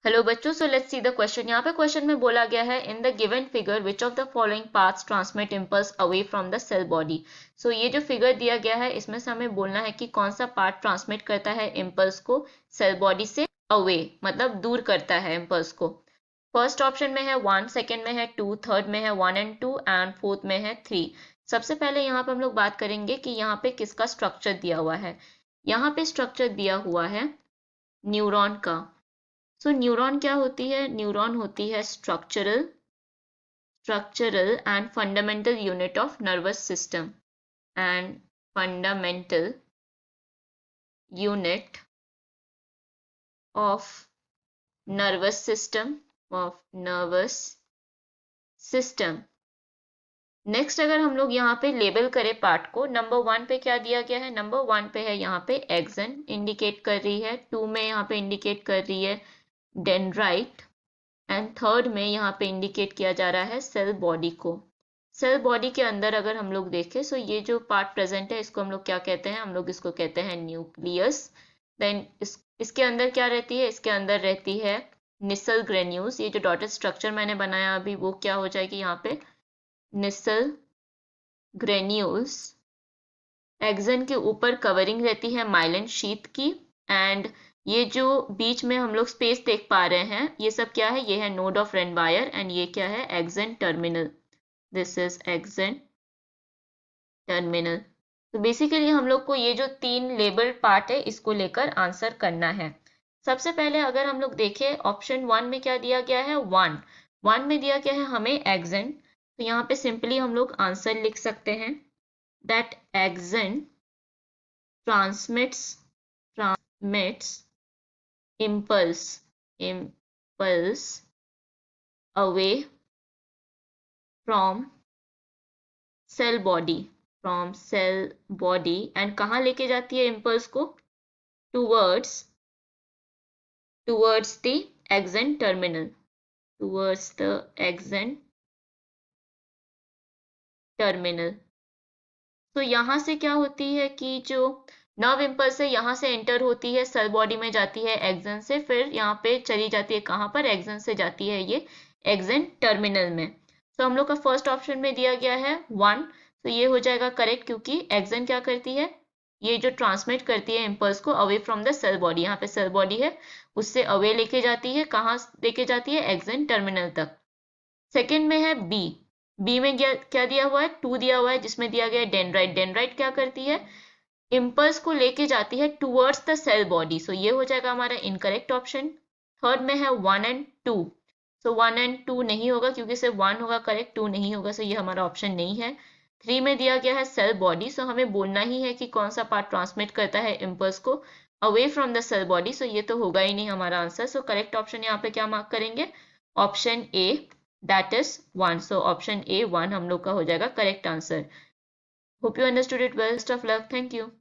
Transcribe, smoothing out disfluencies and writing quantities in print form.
Hello बच्चों, so let's see the question. यहाँ पे क्वेश्चन में बोला गया है in the given figure which of the following parts transmit impulse away from the cell body. So ये जो फिगर दिया गया है इसमें से हमें बोलना है कि कौन सा पार्ट ट्रांसमिट करता है इम्पल्स को सेल बॉडी से अवे, मतलब दूर करता है इम्पल्स को। फर्स्ट ऑप्शन में है 1, सेकेंड में है 2, थर्ड में है 1 and 2 एंड फोर्थ में है 3। सबसे पहले यहाँ पे हम लोग बात करेंगे कि यहाँ पे किसका स्ट्रक्चर दिया हुआ है। यहाँ पे स्ट्रक्चर दिया हुआ है न्यूरॉन का। सो न्यूरॉन क्या होती है? न्यूरॉन होती है structural and fundamental unit of nervous system and fundamental unit of nervous system. Next अगर हम लोग यहाँ पे लेबल करें पार्ट को, नंबर 1 पे क्या दिया गया है? नंबर 1 पे है यहाँ पे एक्सन इंडिकेट कर रही है, 2 में यहाँ पे इंडिकेट कर रही है डेंड्राइट एंड थर्ड में यहाँ पे इंडिकेट किया जा रहा है सेल बॉडी को। सेल बॉडी के अंदर अगर हम लोग देखें, सो ये जो पार्ट प्रेजेंट है इसको हम लोग क्या कहते हैं? हम लोग इसको कहते हैं न्यूक्लियस। देन इसके अंदर क्या रहती है? इसके अंदर रहती है निसल ग्रेन्यूल्स। ये जो डॉटेड स्ट्रक्चर मैंने बनाया अभी वो क्या हो जाएगी यहाँ पे? निसल ग्रेन्यूल्स। एक्सन के ऊपर कवरिंग रहती है माइलिन शीथ की एंड ये जो बीच में हम लोग स्पेस देख पा रहे हैं ये सब क्या है? ये है नोड ऑफ रेनवायर एंड ये क्या है? Action terminal. This is action terminal. तो बेसिकली हम लोग को ये जो 3 लेबल्ड पार्ट है इसको लेकर आंसर करना है। सबसे पहले अगर हम लोग देखें ऑप्शन 1 में क्या दिया गया है? 1 में दिया गया है हमें एक्सन। तो यहाँ पे सिंपली हम लोग आंसर लिख सकते हैं that action transmits impulse away from cell body and कहाँ लेके जाती है इम्पल्स को? towards the axon terminal, towards the axon terminal। तो यहाँ से क्या होती है कि जो नर्व इम्पल्स है यहाँ से एंटर होती है सेल बॉडी में, जाती है एक्सन से, फिर यहाँ पे चली जाती है कहाँ पर? एक्सन से जाती है ये एक्सन टर्मिनल में। तो हम लोग का फर्स्ट ऑप्शन में दिया गया है 1, तो ये हो जाएगा करेक्ट, क्योंकि एक्सन क्या करती है? ये जो ट्रांसमिट करती है इम्पल्स को away from the cell body, यहाँ पे सेल बॉडी है उससे अवे लेके जाती है, कहाँ लेके जाती है? एक्सन टर्मिनल तक। सेकेंड में है बी में क्या दिया हुआ है? 2 दिया हुआ है जिसमें दिया गया है डेंड्राइट। डेंड्राइट क्या करती है? इम्पल्स को लेके जाती है towards the cell body. So ये हो जाएगा हमारा इनकरेक्ट ऑप्शन। थर्ड में है 1 and 2। सो 1 and 2 नहीं होगा क्योंकि सिर्फ 1 होगा करेक्ट, 2 नहीं होगा, सो ये हमारा ऑप्शन नहीं है। 3 में दिया गया है सेल बॉडी। सो हमें बोलना ही है कि कौन सा पार्ट ट्रांसमिट करता है इम्पल्स को away from the cell body. So ये तो होगा ही नहीं हमारा आंसर। सो करेक्ट ऑप्शन यहाँ पे क्या मार्क करेंगे? Option A, that is 1। So option A 1 हम लोग का हो जाएगा correct answer. Hope you understood it. Best of luck. Thank you.